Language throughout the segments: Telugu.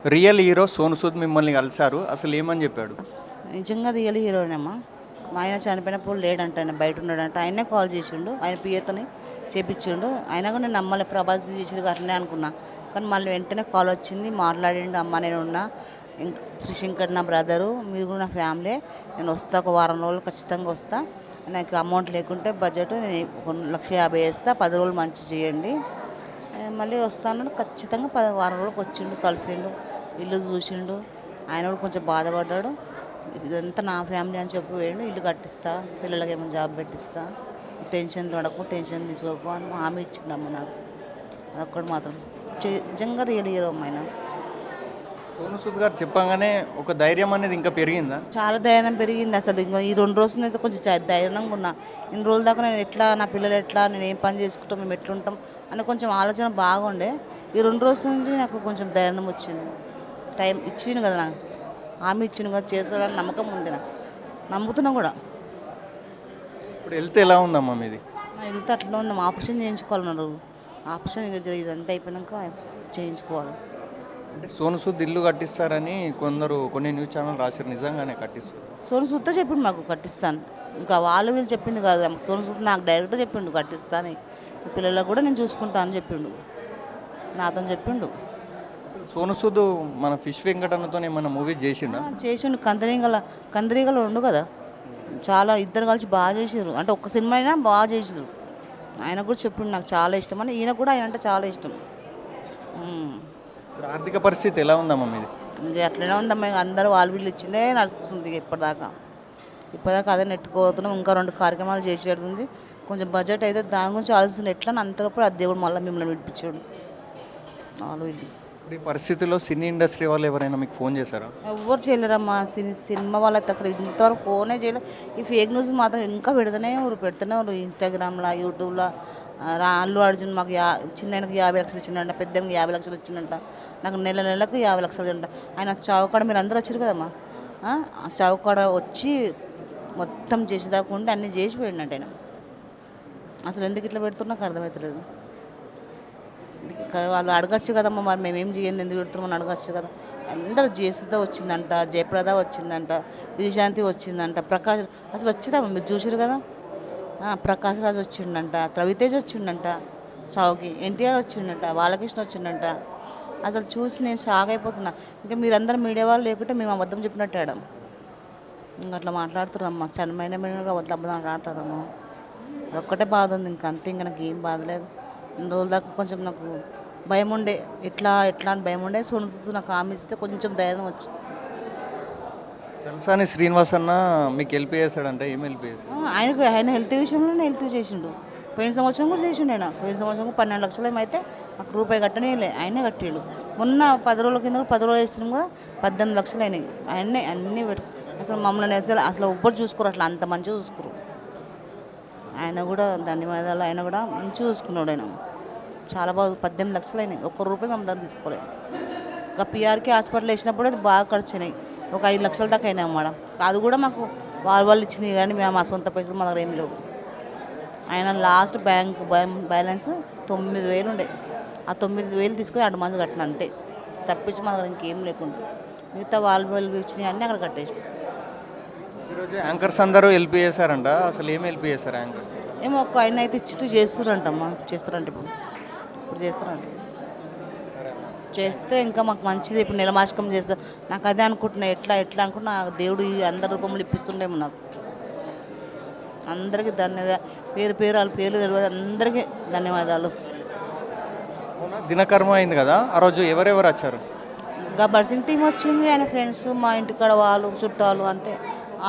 రియల్ హీరో సోను సూద్ మిమ్మల్ని కలిసారు. అసలు ఏమని చెప్పాడు? నిజంగా రియల్ హీరోనేమ్మా. మా ఆయన చనిపోయినప్పుడు లేడంట, ఆయన బయట ఉన్నాడంట. ఆయనే కాల్ చేసిండు, ఆయన పిఏతోని చేపించిండు. అయినా కూడా నేను నమ్మలే, ప్రభాస్ చేసిరు అట్లనే అనుకున్నా. కానీ మళ్ళీ వెంటనే కాల్ వచ్చింది, మాట్లాడిండు. అమ్మ నేను ఉన్నా, శంకర్ నా బ్రదరు, మీరు కూడా నా ఫ్యామిలీ, నేను వస్తా, ఒక వారం రోజులు ఖచ్చితంగా వస్తా. నాకు అమౌంట్ లేకుంటే బడ్జెట్ నేను 1,50,000 వేస్తా, 10 రోజులు మంచి చేయండి, మళ్ళీ వస్తాను. ఖచ్చితంగా వారం రోజులకు వచ్చిండు, కలిసిండు, ఇల్లు చూసిండు. ఆయన కూడా కొంచెం బాధపడ్డాడు. ఇదంతా నా ఫ్యామిలీ అని చెప్పి పోయిండు. ఇల్లు కట్టిస్తా, పిల్లలకి ఏమైనా జాబ్ పెట్టిస్తా, టెన్షన్ పడకు, టెన్షన్ తీసుకోకు అని హామీ ఇచ్చిండమ్మ నాకు. అదొక్కడు మాత్రం నిజంగా రియల్ హీరో అమ్మాయిన. సోను సూద్ గారు చెప్పగానే ఒక ధైర్యం అనేది ఇంకా పెరిగిందా? చాలా ధైర్యం పెరిగింది. అసలు ఇంకా ఈ 2 రోజులు అయితే కొంచెం ధైర్యంగా ఉన్నా. ఇన్ని రోజుల దాకా నేను ఎట్లా, నా పిల్లలు ఎట్లా, నేను ఏం పని చేసుకుంటాం, మేము ఎట్లుంటాం అని కొంచెం ఆలోచన బాగుండే. ఈ 2 రోజుల నుంచి నాకు కొంచెం ధైర్యం వచ్చింది. టైం ఇచ్చిండు కదా, నాకు హామీ ఇచ్చిండు కదా, చేస్తాడని నమ్మకం ఉంది నాకు, నమ్ముతున్నా కూడా. ఇప్పుడు హెల్త్ ఎలా ఉందమ్మా మీది? నా హెల్త్ అట్లా ఉందమ్మా. ఆపరేషన్ చేయించుకోవాలన్నారు. ఆపరేషన్ ఇదంతా అయిపోయాక చేయించుకోవాలి. అంటే సోను సూద్ ఇల్లు కట్టిస్తారని కొన్ని న్యూస్ ఛానల్ రాశారు, నిజంగానే కట్టిస్తారు? సోను సూద్తో చెప్పిండు మాకు కట్టిస్తాను. ఇంకా వీళ్ళు చెప్పింది కాదు, సోను సూద్ నాకు డైరెక్ట్గా చెప్పిండు కట్టిస్తాను, పిల్లలకు కూడా నేను చూసుకుంటా అని చెప్పిండు, నాతో చెప్పిండు. సోను సూద్ మన ఫిష్ వెంకటన్నతో ఏమైనా మూవీ చేసిండా? చేసిండు. కందరీగలు ఉండు కదా, చాలా ఇద్దరు కలిసి బాగా చేసారు. అంటే ఒక్క సినిమా అయినా బాగా చేసారు. ఆయన కూడా చెప్పిండు నాకు చాలా ఇష్టం అని. ఈయన కూడా ఆయన అంటే చాలా ఇష్టం. ఇప్పుడు ఆర్థిక పరిస్థితి ఎలా ఉందమ్మా మీది? ఇంకా అట్లనే ఉందమ్మా. ఇంకా అందరూ వీళ్ళు ఇచ్చిందే నడుస్తుంది ఇప్పటిదాకా అదే నెట్టుకోతున్నాం. ఇంకా 2 కార్యక్రమాలు చేసి పెడుతుంది. కొంచెం బడ్జెట్ అయితే దాని గురించి ఆలోచిస్తుంది. ఎట్లా అంతలోపు ఆ దేవుడు మళ్ళీ మిమ్మల్ని విడిపించాడు. వీళ్ళు ఇప్పుడు ఈ పరిస్థితిలో సినీ ఇండస్ట్రీ వాళ్ళు ఎవరైనా మీకు ఫోన్ చేశారా? ఎవ్వరు చేయలేరమ్మా. సినిమా వాళ్ళైతే అసలు ఇంతవరకు ఫోనే చేయలేదు. ఈ ఫేక్ న్యూస్ మాత్రం ఇంకా పెడుతూనే ఉన్నారు. ఇన్స్టాగ్రామ్లో, యూట్యూబ్లో. అల్లు అర్జున్ మాకు చిన్నకి 50 లక్షలు ఇచ్చిండంట, పెద్దకి 50 లక్షలు ఇచ్చిండంట, నాకు నెలకు 50 లక్షలు అంట. ఆయన చౌకాడ మీరు అందరూ వచ్చారు కదమ్మా, ఆ చౌకాడ వచ్చి మొత్తం చేసేదాకా ఉండి అన్నీ చేసి పోయిండంట ఆయన. అసలు ఎందుకు ఇట్లా పెడుతున్నా నాకు అర్థమవుతలేదు. వాళ్ళు అడగచ్చు కదమ్మా, మరి మేమేం చేయండి, ఎందుకు పెడుతున్నామని అడగచ్చు కదా. అందరూ జేసుదా వచ్చిందంట, జయప్రద వచ్చిందంట, విజయశాంతి వచ్చిందంట, ప్రకాష్ అసలు వచ్చిందమ్మా, మీరు చూసారు కదా. ప్రకాష్ రాజ్ వచ్చిండంట, రవితేజ్ వచ్చిండంట, చౌకి ఎన్టీఆర్ వచ్చిండంట, బాలకృష్ణ వచ్చిండంట. అసలు చూసి నేను షాక్ అయిపోతున్నా. ఇంకా మీరందరూ మీడియా వాళ్ళు లేకుంటే మేము అబద్ధం చెప్పినట్టు ఆడాం. ఇంకా అట్లా మాట్లాడుతున్నామ్మా, చనిపోయిన మీద అబద్ధం మాట్లాడతారమ్మా. అదొక్కటే బాధ ఉంది, ఇంకా అంతే. ఇంకా నాకు ఏం బాధ లేదు. 2 రోజుల దాకా కొంచెం నాకు భయం ఉండే, ఎట్లా అని భయం ఉండే. సోను నాకు హామీ ఇస్తే కొంచెం ధైర్యం వచ్చింది. తెలుసాని శ్రీనివాస్ అన్న మీకు హెల్ప్ చేస్తాడంటే ఏం హెల్ప్ చేస్తాడు? ఆయన హెల్త్ విషయంలోనే హెల్త్ చేసిండు. పోయిన సంవత్సరం కూడా చేసిండు. పోయిన సంవత్సరం 12 లక్షలు ఏమైతే మాకు రూపాయి కట్టనే ఆయనే కట్టిండు. మొన్న 10 రోజుల కింద 10 రోజులు వేస్తున్నాం కదా, 18 లక్షలు అయినాయి. ఆయనే అన్నీ అసలు మమ్మల్ని అసలు ఎవ్వరు చూసుకోరు, అట్లా అంత మంచిగా చూసుకోరు. ఆయన కూడా ధన్యవాదాలు. ఆయన కూడా మంచిగా చూసుకున్నాడు. ఆయన చాలా బాగా 18 లక్షలు అయినాయి. 1 రూపాయి మేము దగ్గర తీసుకోలేదు. ఇంకా పిఆర్కి హాస్పిటల్ వేసినప్పుడు అది బాగా ఖర్చు అయినాయి. ఒక 5 లక్షల దాకా అయినాయి మేడం. అది కూడా మాకు వాళ్ళు ఇచ్చినాయి, కానీ మేము మా సొంత పైసలు మా దగ్గర ఏం లేవు. ఆయన లాస్ట్ బ్యాంక్ బ్యాలెన్స్ 9,000 ఉండే. ఆ 9,000 తీసుకొని అడ్వాన్స్ కట్టిన, అంతే. తప్పించి మా దగ్గర ఇంకేం లేకుండా మిగతా వాళ్ళు ఇచ్చినాయి అన్నీ అక్కడ కట్టేసి. ఈరోజు యాంకర్స్ అందరూ హెల్ప్ చేశారంట, అసలు ఏం హెల్ప్ చేశారు యాంకర్? ఏమో ఒక ఆయన అయితే ఇచ్చిట్టు చేస్తారంటమ్మా, చేస్తారంట. ఇప్పుడు చేస్తారంట. చేస్తే ఇంకా మాకు మంచిది. ఇప్పుడు నెలమాసికం చేస్తా, నాకు అదే అనుకుంటున్నా. ఎట్లా అనుకుంటున్నా, దేవుడు అందరి రూపంలో ఇప్పిస్తుండేమో నాకు. అందరికీ ధన్యవాదాలు. పేరు వాళ్ళ పేర్లు తెలియదు, అందరికీ ధన్యవాదాలు. దినకర్మ అయింది కదా, ఆ రోజు ఎవరెవరు వచ్చారు? ఇంకా బర్సింగ్ టీం వచ్చింది, ఆయన ఫ్రెండ్స్, మా ఇంటికాడ వాళ్ళు, చుట్టాలు, అంతే.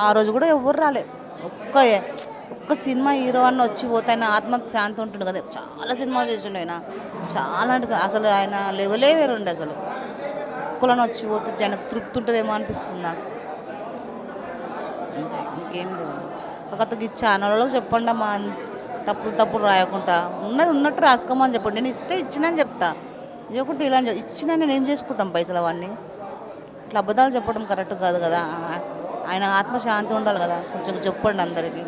ఆ రోజు కూడా ఎవరు రాలే. ఒక్క సినిమా హీరో అన్న వచ్చి పోతే ఆయన ఆత్మ శాంతి ఉంటుండే కదా. చాలా సినిమాలు చేసిండు ఆయన, చాలా అంటే అసలు ఆయన లెవెలే వేరుండే. అసలు ఒక్కలను వచ్చి పోతే జనకు తృప్తి ఉంటుందేమో అనిపిస్తుంది నాకు, అంతే. ఇంకేం లేదు. కాకపోతే ఈ ఛానల్లో చెప్పండి అమ్మా, తప్పులు రాయకుండా ఉన్నట్టు రాసుకోమని చెప్పండి. నేను ఇస్తే ఇచ్చినని చెప్తా, ఇవ్వకుంటే ఇలా ఇచ్చినా నేను ఏం చేసుకుంటాం పైసలు అవన్నీ. ఇట్లా అబద్ధాలు చెప్పడం కరెక్ట్ కాదు కదా. ఆయన ఆత్మశాంతి ఉండాలి కదా, కొంచెం చెప్పండి అందరికీ.